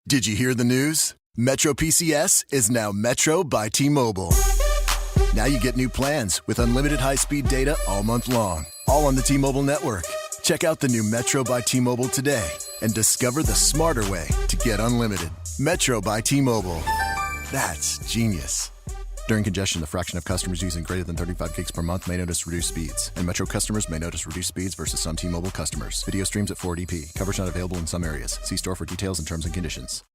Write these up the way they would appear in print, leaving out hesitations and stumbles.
Did you hear the news? Metro PCS is now Metro by T-Mobile. Now you get new plans with unlimited high-speed data all month long, all on the T-Mobile network. Check out the new Metro by T-Mobile today and discover the smarter way to get unlimited. Metro by T-Mobile. That's genius. During congestion, the fraction of customers using greater than 35 gigs per month may notice reduced speeds, and Metro customers may notice reduced speeds versus some T-Mobile customers. Video streams at 480p. Coverage not available in some areas. See store for details and terms and conditions.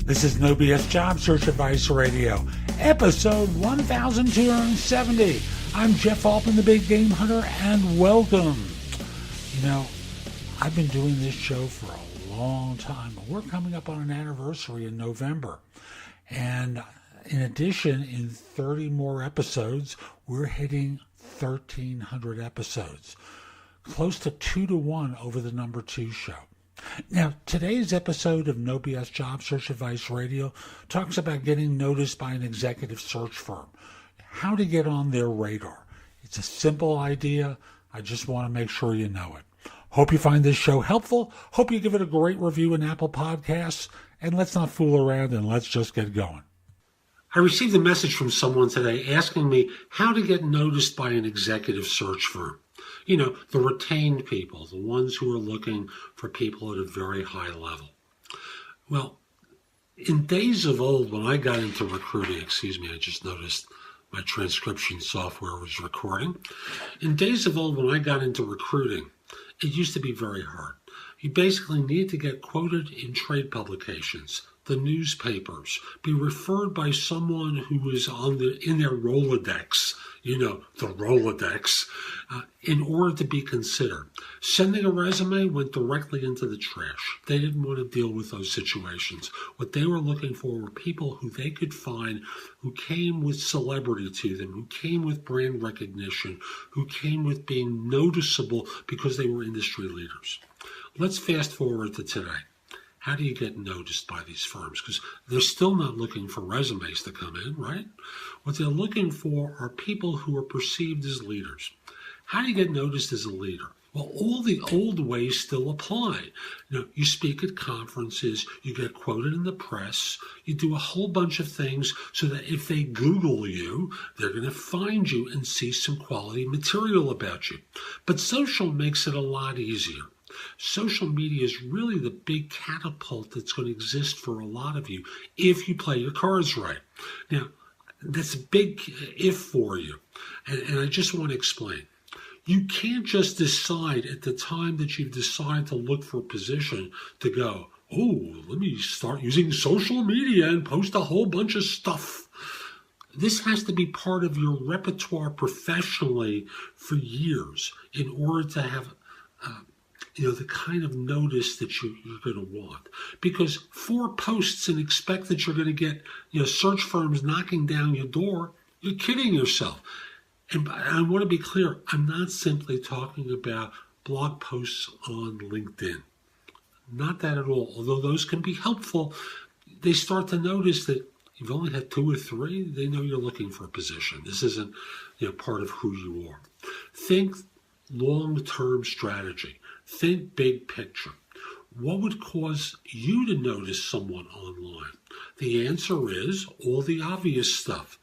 This is No BS Job Search Advice Radio, episode 1270. I'm Jeff Altman, the Big Game Hunter, and welcome. You know, I've been doing this show for a long time. We're coming up on an anniversary in November. And in addition, in 30 more episodes, we're hitting 1,300 episodes. Close to 2-to-1 over the number 2 show. Now, today's episode of No BS Job Search Advice Radio talks about getting noticed by an executive search firm. How to get on their radar. It's a simple idea. I just want to make sure you know it. Hope you find this show helpful. Hope you give it a great review in Apple Podcasts. And let's not fool around and let's just get going. I received a message from someone today asking me how to get noticed by an executive search firm. You know, the retained people, the ones who are looking for people at a very high level. Well, in days of old, when I got into recruiting, I just noticed my transcription software was recording. In days of old, when I got into recruiting, it used to be very hard. You basically need to get quoted in trade publications, the newspapers, be referred by someone who was in their Rolodex, the Rolodex, in order to be considered. Sending a resume went directly into the trash. They didn't want to deal with those situations. What they were looking for were people who they could find who came with celebrity to them, who came with brand recognition, who came with being noticeable because they were industry leaders. Let's fast forward to today. How do you get noticed by these firms? Because they're still not looking for resumes to come in, right? What they're looking for are people who are perceived as leaders. How do you get noticed as a leader? Well, all the old ways still apply. You speak at conferences, you get quoted in the press, you do a whole bunch of things so that if they Google you, they're going to find you and see some quality material about you. But social makes it a lot easier. Social media is really the big catapult that's going to exist for a lot of you if you play your cards right. Now, that's a big if for you. And I just want to explain. You can't just decide at the time that you've decided to look for a position to go, let me start using social media and post a whole bunch of stuff. This has to be part of your repertoire professionally for years in order to have the kind of notice that you're going to want. Because 4 posts and expect that you're going to get search firms knocking down your door, you're kidding yourself. And I want to be clear, I'm not simply talking about blog posts on LinkedIn. Not that at all. Although those can be helpful, they start to notice that you've only had 2 or 3. They know you're looking for a position. This isn't part of who you are. Think long-term strategy. Think big picture. What would cause you to notice someone online? The answer is all the obvious stuff.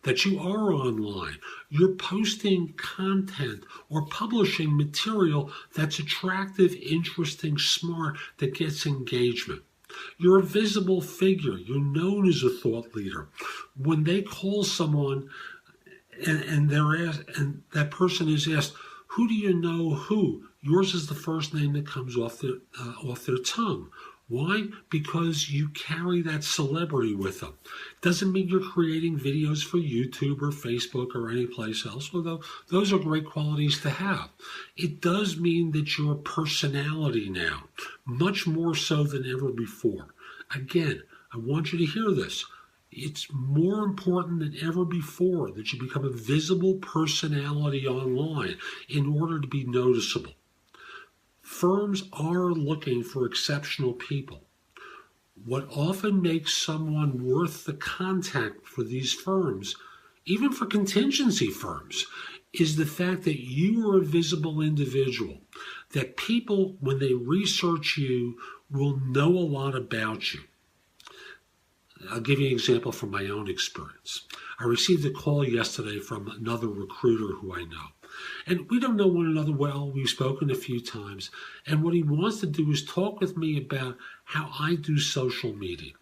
That you are online. You're posting content or publishing material that's attractive, interesting, smart, that gets engagement. You're a visible figure. You're known as a thought leader. When they call someone and they're asked, and that person is asked, who do you know who? Yours is the first name that comes off their tongue. Why? Because you carry that celebrity with them. Doesn't mean you're creating videos for YouTube or Facebook or any place else, although those are great qualities to have. It does mean that you're a personality now, much more so than ever before. Again, I want you to hear this. It's more important than ever before that you become a visible personality online in order to be noticeable. Firms are looking for exceptional people. What often makes someone worth the contact for these firms, even for contingency firms, is the fact that you are a visible individual, that people, when they research you, will know a lot about you. I'll give you an example from my own experience. I received a call yesterday from another recruiter who I know. And we don't know one another well. We've spoken a few times. And what he wants to do is talk with me about how I do social media.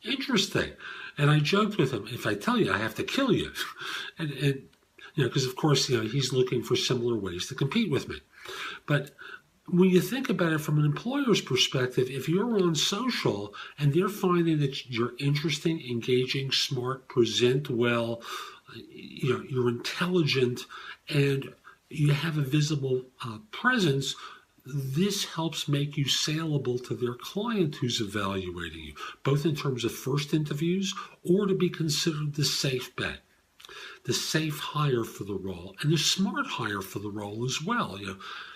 Interesting. And I joked with him, if I tell you, I have to kill you. and because of course, he's looking for similar ways to compete with me. But when you think about it from an employer's perspective, if you're on social and they're finding that you're interesting, engaging, smart, present well, you're intelligent, and you have a visible presence, this helps make you saleable to their client who's evaluating you, both in terms of first interviews or to be considered the safe bet, the safe hire for the role, and the smart hire for the role as well.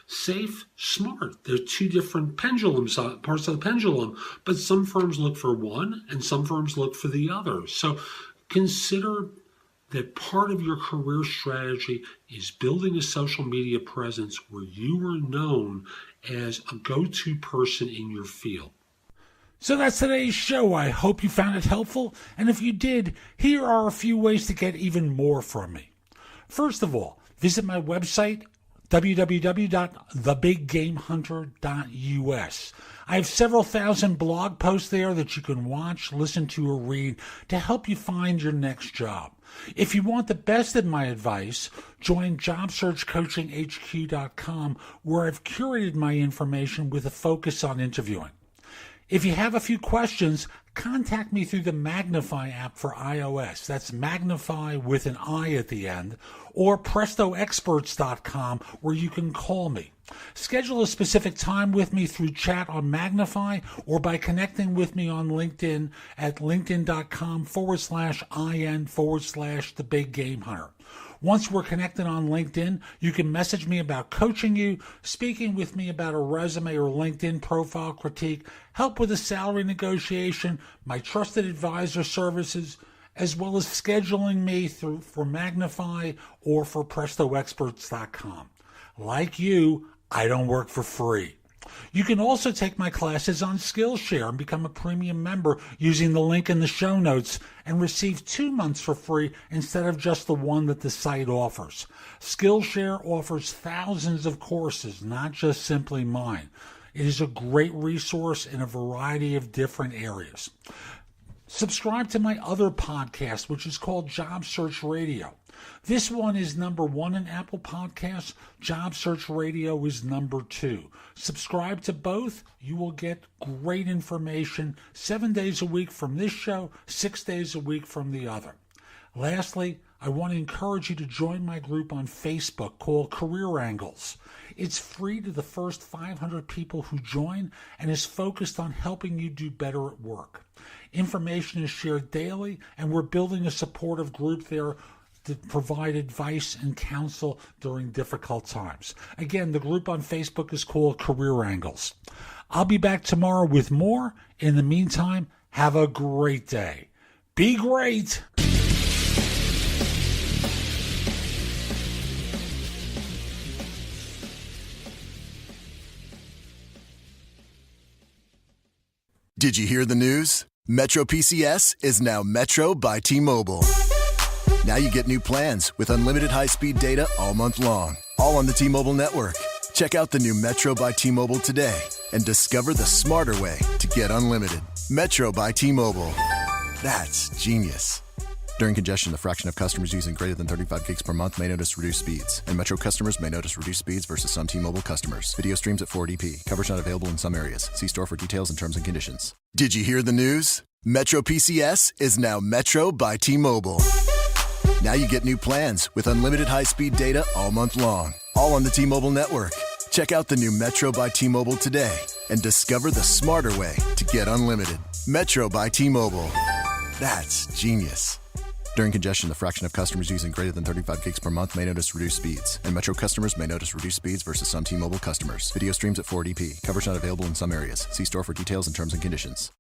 Safe, smart. They're two different pendulums, parts of the pendulum, but some firms look for one and some firms look for the other. So consider that part of your career strategy is building a social media presence where you are known as a go-to person in your field. So that's today's show. I hope you found it helpful. And if you did, here are a few ways to get even more from me. First of all, visit my website, www.thebiggamehunter.us. I have several thousand blog posts there that you can watch, listen to, or read to help you find your next job. If you want the best of my advice, join JobSearchCoachingHQ.com, where I've curated my information with a focus on interviewing. If you have a few questions, contact me through the Magnifi app for iOS. That's Magnifi with an I at the end, or PrestoExperts.com, where you can call me. Schedule a specific time with me through chat on Magnifi or by connecting with me on LinkedIn at linkedin.com/IN/The Big Game Hunter. Once we're connected on LinkedIn, you can message me about coaching you, speaking with me about a resume or LinkedIn profile critique, help with a salary negotiation, my trusted advisor services, as well as scheduling me for Magnifi or for PrestoExperts.com. Like you, I don't work for free. You can also take my classes on Skillshare and become a premium member using the link in the show notes and receive 2 months for free instead of just the one that the site offers. Skillshare offers thousands of courses, not just simply mine. It is a great resource in a variety of different areas. Subscribe to my other podcast, which is called Job Search Radio. This one is number 1 in Apple Podcasts. Job Search Radio is number 2. Subscribe to both. You will get great information 7 days a week from this show, 6 days a week from the other. Lastly, I want to encourage you to join my group on Facebook called Career Angles. It's free to the first 500 people who join and is focused on helping you do better at work. Information is shared daily, and we're building a supportive group there to provide advice and counsel during difficult times. Again, the group on Facebook is called Career Angles. I'll be back tomorrow with more. In the meantime, have a great day. Be great! Did you hear the news? Metro PCS is now Metro by T-Mobile. Now you get new plans with unlimited high-speed data all month long, all on the T-Mobile network. Check out the new Metro by T-Mobile today and discover the smarter way to get unlimited. Metro by T-Mobile. That's genius. During congestion, the fraction of customers using greater than 35 gigs per month may notice reduced speeds, and Metro customers may notice reduced speeds versus some T-Mobile customers. Video streams at 480p. Coverage not available in some areas. See store for details and terms and conditions. Did you hear the news? Metro PCS is now Metro by T-Mobile. Now you get new plans with unlimited high-speed data all month long, all on the T-Mobile network. Check out the new Metro by T-Mobile today and discover the smarter way to get unlimited. Metro by T-Mobile. That's genius. During congestion, the fraction of customers using greater than 35 gigs per month may notice reduced speeds, and Metro customers may notice reduced speeds versus some T-Mobile customers. Video streams at 480p. Coverage not available in some areas. See store for details and terms and conditions.